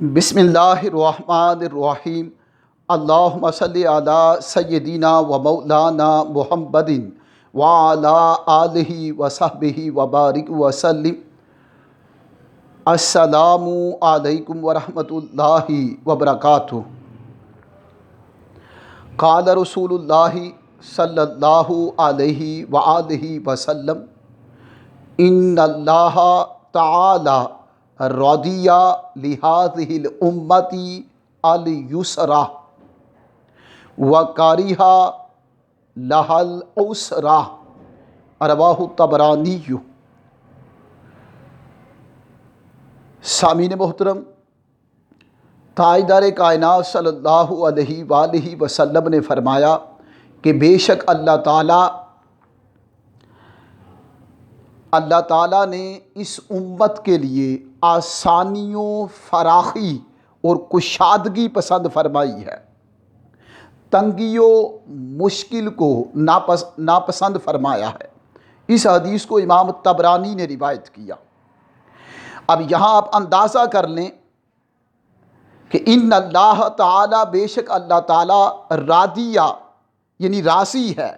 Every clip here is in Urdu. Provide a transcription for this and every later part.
بسم اللہ الرحمن الرحیم۔ اللہم صلی علی سیدنا و مولانا محمد وعلی آلہ وصحبہ وبارک وسلم۔ السلام علیکم ورحمۃ اللہ وبرکاتہ۔ قال رسول اللہ صلی اللہ علیہ وآلہ وسلم ان اللہ تعالی رضی لہذہ الامۃ الیسر وکرہ لہا العسر، رواہ الطبرانی۔ سامعین محترم، تاجدار کائنات صلی اللہ علیہ وآلہ وسلم نے فرمایا کہ بے شک اللہ تعالیٰ نے اس امت کے لیے آسانیوں، فراخی اور کشادگی پسند فرمائی ہے، تنگی و مشکل کو ناپسند فرمایا ہے۔ اس حدیث کو امام طبرانی نے روایت کیا۔ اب یہاں آپ اندازہ کر لیں کہ ان اللہ تعالیٰ، بے شک اللہ تعالیٰ راضیہ یعنی راضی ہے،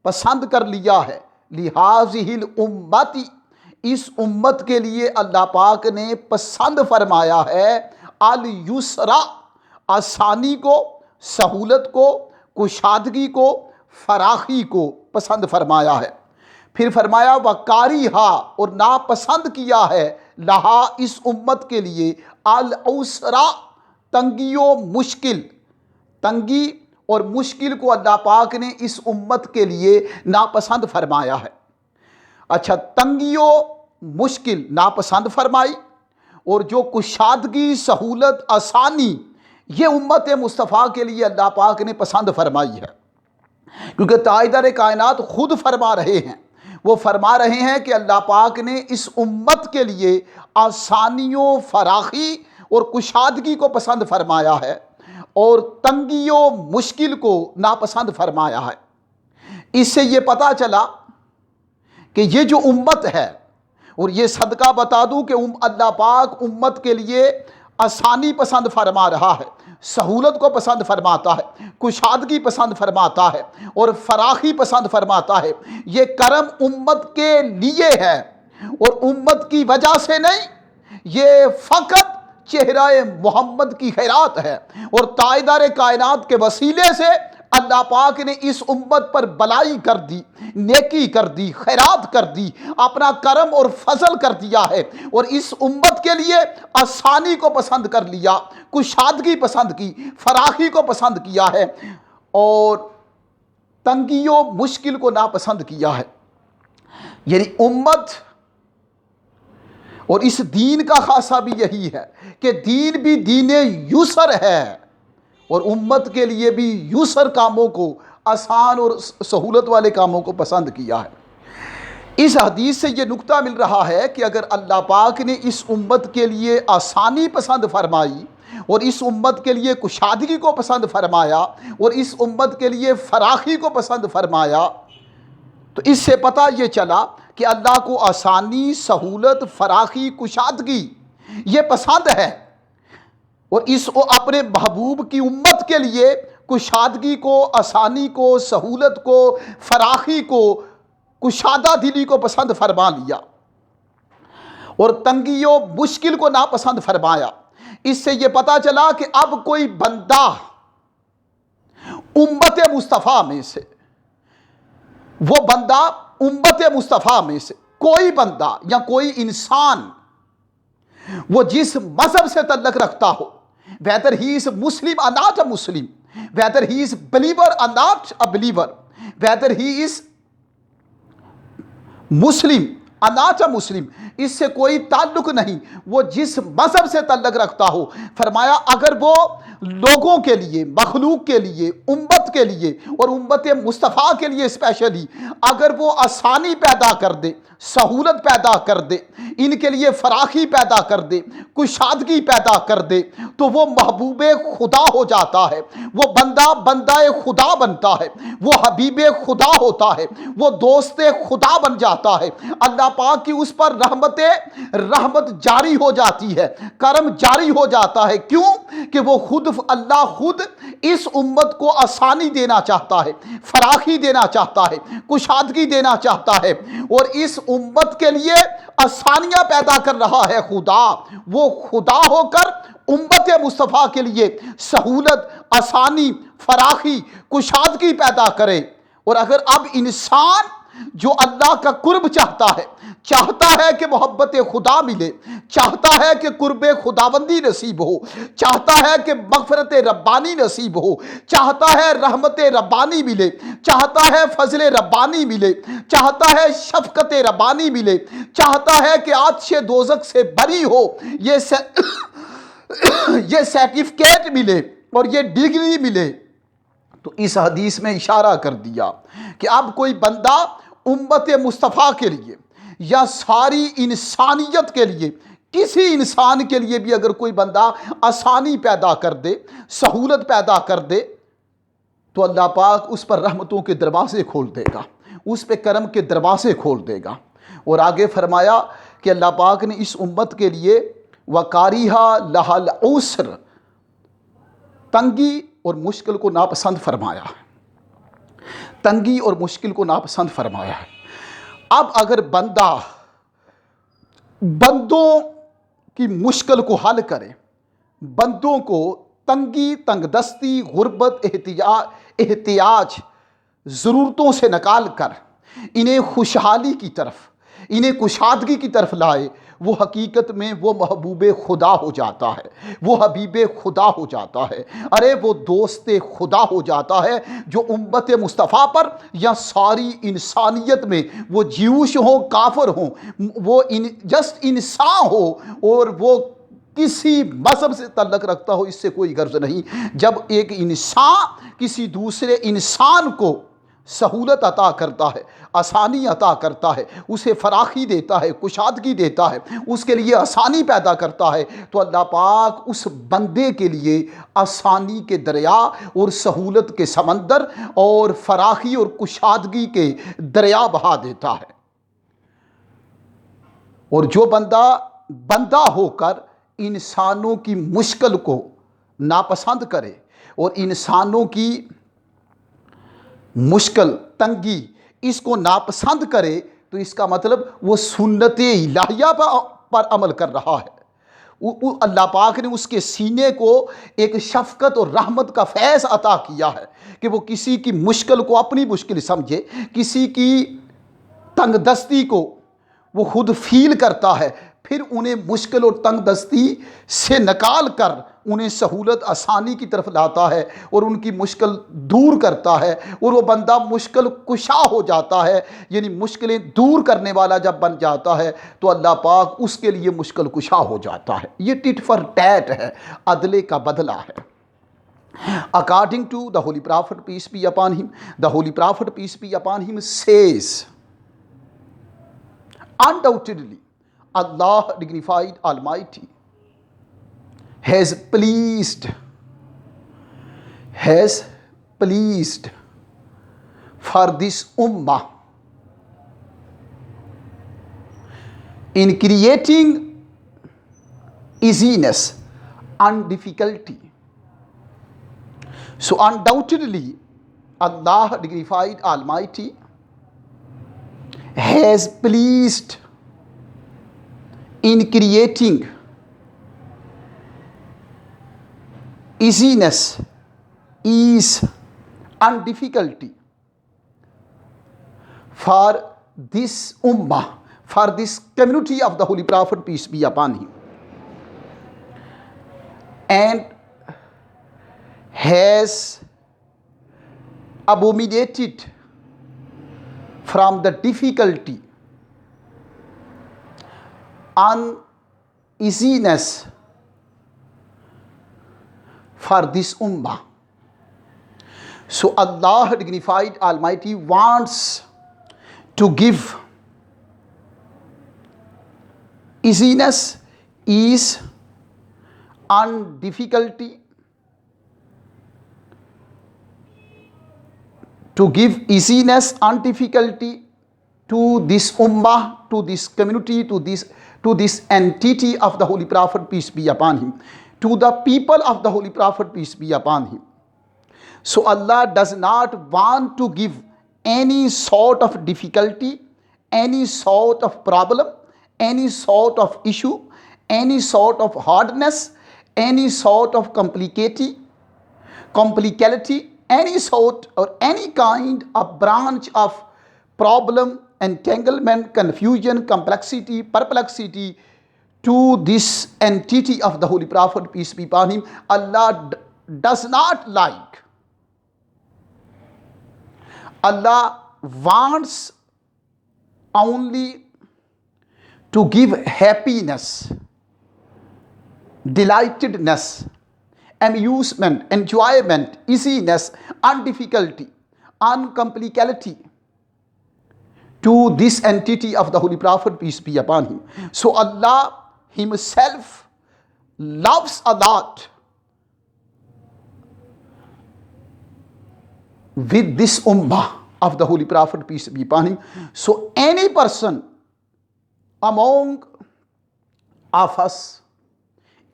پسند کر لیا ہے، لہذہ الامت، اس امت کے لیے اللہ پاک نے پسند فرمایا ہے الیسرا، آسانی کو، سہولت کو، کشادگی کو، فراخی کو پسند فرمایا ہے۔ پھر فرمایا وکارہا، اور ناپسند کیا ہے، لہا، اس امت کے لیے، العسرا، تنگی و مشکل، تنگی اور مشکل کو اللہ پاک نے اس امت کے لیے ناپسند فرمایا ہے۔ اچھا، تنگی و مشکل ناپسند فرمائی، اور جو کشادگی، سہولت، آسانی، یہ امت مصطفیٰ کے لیے اللہ پاک نے پسند فرمائی ہے، کیونکہ تاجدار کائنات خود فرما رہے ہیں، وہ فرما رہے ہیں کہ اللہ پاک نے اس امت کے لیے آسانیوں، فراخی اور کشادگی کو پسند فرمایا ہے، اور تنگی و مشکل کو ناپسند فرمایا ہے۔ اس سے یہ پتہ چلا کہ یہ جو امت ہے، اور یہ صدقہ بتا دوں کہ اللہ پاک امت کے لیے آسانی پسند فرما رہا ہے، سہولت کو پسند فرماتا ہے، کشادگی پسند فرماتا ہے، اور فراخی پسند فرماتا ہے۔ یہ کرم امت کے لیے ہے، اور امت کی وجہ سے نہیں، یہ فقط چہرہ محمد کی خیرات ہے، اور تاجدار کائنات کے وسیلے سے اللہ پاک نے اس امت پر بلائی کر دی، نیکی کر دی، خیرات کر دی، اپنا کرم اور فضل کر دیا ہے، اور اس امت کے لیے آسانی کو پسند کر لیا، کشادگی پسند کی، فراخی کو پسند کیا ہے، اور تنگی و مشکل کو ناپسند کیا ہے۔ یعنی امت اور اس دین کا خاصہ بھی یہی ہے کہ دین بھی دین یسر ہے، اور امت کے لیے بھی یسر کاموں کو، آسان اور سہولت والے کاموں کو پسند کیا ہے۔ اس حدیث سے یہ نقطہ مل رہا ہے کہ اگر اللہ پاک نے اس امت کے لیے آسانی پسند فرمائی، اور اس امت کے لیے کشادگی کو پسند فرمایا، اور اس امت کے لیے فراخی کو پسند فرمایا، تو اس سے پتہ یہ چلا کہ اللہ کو آسانی، سہولت، فراخی، کشادگی یہ پسند ہے، اور اس اپنے محبوب کی امت کے لیے کشادگی کو، آسانی کو، سہولت کو، فراخی کو، کشادہ دلی کو پسند فرما لیا، اور تنگی و مشکل کو ناپسند فرمایا۔ اس سے یہ پتہ چلا کہ اب کوئی بندہ امت مصطفیٰ میں سے، وہ بندہ امت مصطفیٰ میں سے کوئی بندہ یا کوئی انسان، وہ جس مذہب سے تعلق رکھتا ہو، whether he is Muslim or not a Muslim, whether he is believer or not a believer, whether he is Muslim or not a Muslim، اس سے کوئی تعلق نہیں، وہ جس مذہب سے تعلق رکھتا ہو۔ فرمایا اگر وہ لوگوں کے لیے، مخلوق کے لیے، امت کے لیے، اور امت مصطفیٰ کے لیے اسپیشلی اگر وہ آسانی پیدا کر دے، سہولت پیدا کر دے، ان کے لیے فراخی پیدا کر دے، کشادگی پیدا کر دے، تو وہ محبوب خدا ہو جاتا ہے، وہ بندہ خدا بنتا ہے، وہ حبیب خدا ہوتا ہے، وہ دوست خدا بن جاتا ہے۔ اللہ پاک کی اس پر رحمت جاری ہو جاتی ہے، کرم جاری ہو جاتا ہے۔ کیوں کہ وہ اللہ خود اس امت کو آسانی دینا چاہتا ہے، فراخی دینا چاہتا ہے، کشادگی دینا چاہتا ہے، اور اس امت کے لیے آسانیاں پیدا کر رہا ہے خدا۔ وہ خدا ہو کر امت مصطفیٰ کے لیے سہولت، آسانی، فراخی، کشادگی پیدا کرے۔ اور اگر اب انسان جو اللہ کا قرب چاہتا ہے کہ محبت خدا ملے، چاہتا ہے کہ قرب خداوندی نصیب ہو، چاہتا ہے کہ مغفرت ربانی نصیب ہو، چاہتا ہے رحمت ربانی ملے، چاہتا ہے فضل ربانی ملے، چاہتا ہے شفقت ربانی ملے، چاہتا ہے کہ آتش دوزخ سے بری ہو، یہ سرٹیفکیٹ ملے اور یہ ڈگری ملے، تو اس حدیث میں اشارہ کر دیا کہ اب کوئی بندہ امت مصطفیٰ کے لیے یا ساری انسانیت کے لیے، کسی انسان کے لیے بھی اگر کوئی بندہ آسانی پیدا کر دے، سہولت پیدا کر دے، تو اللہ پاک اس پر رحمتوں کے دروازے کھول دے گا، اس پہ کرم کے دروازے کھول دے گا۔ اور آگے فرمایا کہ اللہ پاک نے اس امت کے لیے وَقَارِهَا لَهَا الْعُسْرَ، تنگی اور مشکل کو ناپسند فرمایا ہے، تنگی اور مشکل کو ناپسند فرمایا ہے۔ اب اگر بندوں کی مشکل کو حل کرے، بندوں کو تنگی، تنگ دستی، غربت، احتیاج، ضرورتوں سے نکال کر انہیں خوشحالی کی طرف، انہیں کشادگی کی طرف لائے، وہ حقیقت میں وہ محبوب خدا ہو جاتا ہے، وہ حبیب خدا ہو جاتا ہے، ارے وہ دوست خدا ہو جاتا ہے، جو امت مصطفیٰ پر یا ساری انسانیت میں، وہ جیوش ہوں، کافر ہوں، وہ جسٹ انسان ہو، اور وہ کسی مذہب سے تعلق رکھتا ہو، اس سے کوئی غرض نہیں۔ جب ایک انسان کسی دوسرے انسان کو سہولت عطا کرتا ہے، آسانی عطا کرتا ہے، اسے فراخی دیتا ہے، کشادگی دیتا ہے، اس کے لیے آسانی پیدا کرتا ہے، تو اللہ پاک اس بندے کے لیے آسانی کے دریا اور سہولت کے سمندر اور فراخی اور کشادگی کے دریا بہا دیتا ہے۔ اور جو بندہ ہو کر انسانوں کی مشکل کو ناپسند کرے اور انسانوں کی مشکل، تنگی، اس کو ناپسند کرے، تو اس کا مطلب وہ سنت الہیہ پر عمل کر رہا ہے۔ اللہ پاک نے اس کے سینے کو ایک شفقت اور رحمت کا فیض عطا کیا ہے کہ وہ کسی کی مشکل کو اپنی مشکل سمجھے، کسی کی تنگ دستی کو وہ خود فیل کرتا ہے، پھر انہیں مشکل اور تنگ دستی سے نکال کر انہیں سہولت، آسانی کی طرف لاتا ہے اور ان کی مشکل دور کرتا ہے، اور وہ بندہ مشکل کشا ہو جاتا ہے، یعنی مشکلیں دور کرنے والا جب بن جاتا ہے تو اللہ پاک اس کے لیے مشکل کشا ہو جاتا ہے۔ یہ ٹٹ فار ٹیٹ ہے، عدلے کا بدلہ ہے۔ According to the Holy Prophet, peace be upon him, the Holy Prophet, peace be upon him, says, undoubtedly, Allah dignified Almighty has pleased for this ummah in creating easiness and difficulty. So undoubtedly, Allah dignified Almighty has pleased in creating easiness, ease and difficulty for this ummah, for this community of the Holy Prophet, peace be upon him, and has abominated from the difficulty, uneasiness for this ummah. So Allah dignified Almighty wants to give easiness, ease, and difficulty. To give easiness and difficulty to this ummah, to this community, to this entity of the Holy Prophet, peace be upon him, to the people of the Holy Prophet, peace be upon him. So Allah does not want to give any sort of difficulty, any sort of problem, any sort of issue, any sort of hardness, any sort of complicality, any sort or any kind of branch of problem, entanglement, confusion, complexity, perplexity to this entity of the Holy Prophet, peace be upon him. Allah does not like. Allah wants only to give happiness, delightedness, amusement, enjoyment, easiness, and difficulty, and complicality to this entity of the Holy Prophet, peace be upon him. So Allah himself loves a lot with this ummah of the Holy Prophet, peace be upon him. So any person among of us,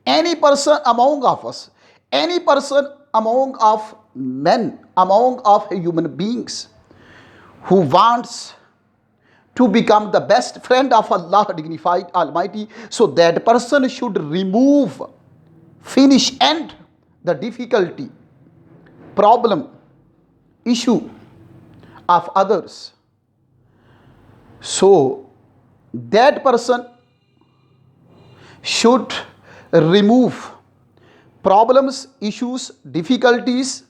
any person among of us, any person among of men, among of human beings who wants to become the best friend of Allah dignified Almighty, so that person should remove, finish, end the difficulty, problem, issue of others. So that person should remove problems, issues, difficulties,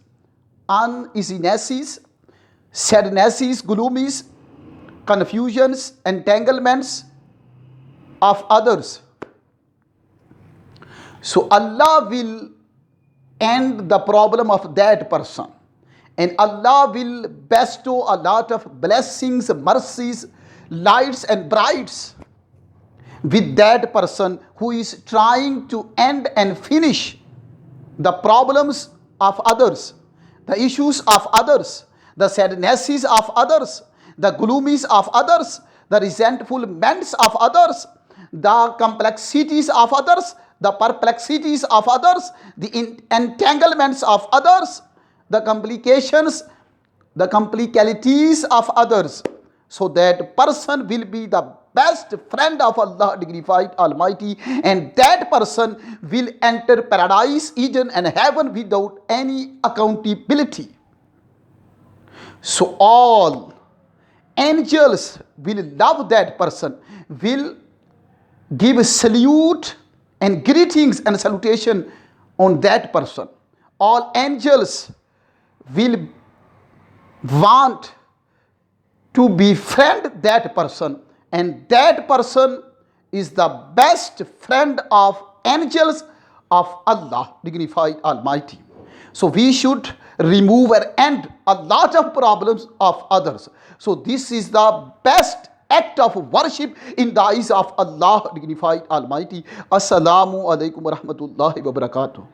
uneasinesses, sadnesses, gloomies, confusions, entanglements of others. So Allah will end the problem of that person, and Allah will bestow a lot of blessings, mercies, lights and brights with that person who is trying to end and finish the problems of others, the issues of others, the sadnesses of others, the gloomies of others, the resentfulness of others, the complexities of others, the perplexities of others, the entanglements of others, the complications, the complicalities of others, so that person will be the best friend of Allah dignified Almighty, and that person will enter paradise, Eden and heaven without any accountability. So all angels will love that person, will give salute and greetings and salutation on that person. All angels will want to befriend that person, and that person is the best friend of angels of Allah dignified Almighty. So we should remove and end a lot of problems of others. So this is the best act of worship in the eyes of Allah dignified Almighty. Assalamu alaikum wa rahmatullahi wa barakatuh.